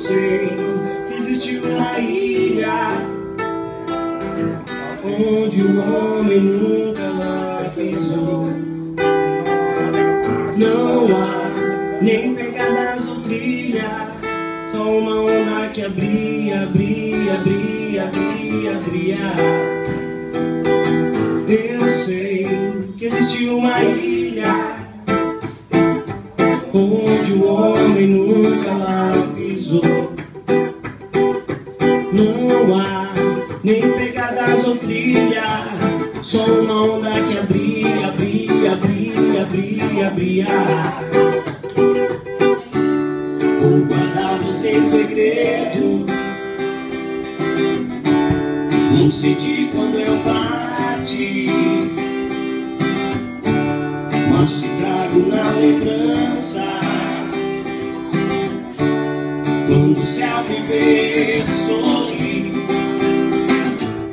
sei que existe uma ilha onde o homem nunca lá pisou. Não há nem pegadas ou trilhas, só uma onda que abria, abria, abria, abria, abria. Eu sei que existe uma ilha onde o homem nunca lá pisou. Não há nem pegadas ou trilhas, só uma onda que abria, abria, abria, abria, abria. Vou guardar você em segredo, vou sentir quando eu partir, mas te trago na lembrança. Quando o céu me vê sorrir,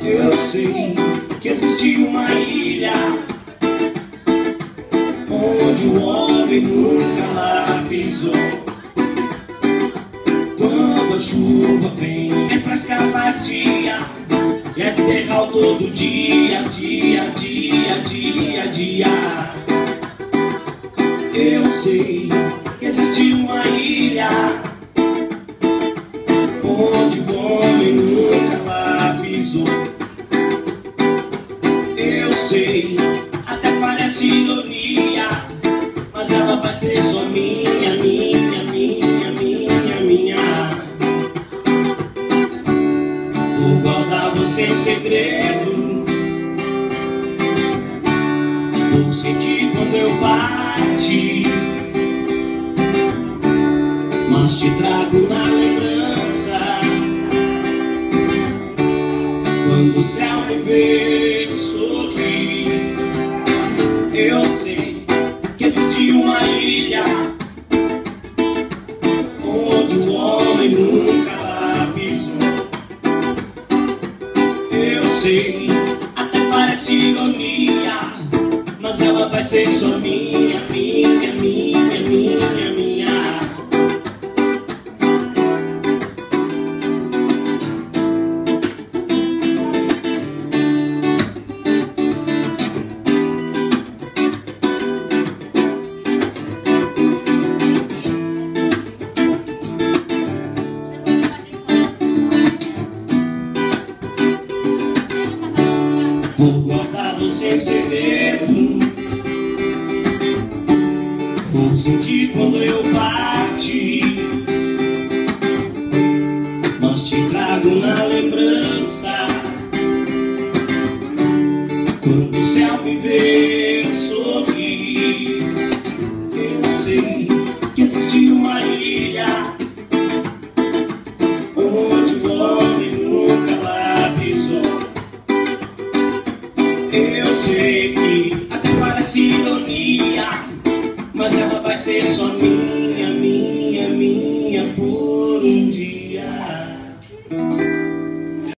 eu sei que existe uma ilha onde o homem nunca lá pisou. Quando a chuva vem é fresca vadia, e é terral todo dia, dia, dia, dia, dia. Eu sei que existe uma ilha onde o homem nunca lá pisou. Eu sei, até parece ironia, mas ela vai ser só minha, minha, minha, minha, minha. Vou guardar você em segredo, vou sentir quando eu partir, mas te trago na lembrança. Quando o céu me vê sorrir, eu sei que existe uma ilha onde o homem nunca lá pisou. Eu sei, até parece ironia, mas ela vai ser só minha, minha, minha, minha, minha. Vou guardar você em segredo, vou sentir quando eu partir, mas te trago na lembrança. Quando o céu me vê sorrir, eu sei que existe uma ilha onde o homem nunca lá pisou. Eu sei que até parece ironia, mas ela vai ser só minha.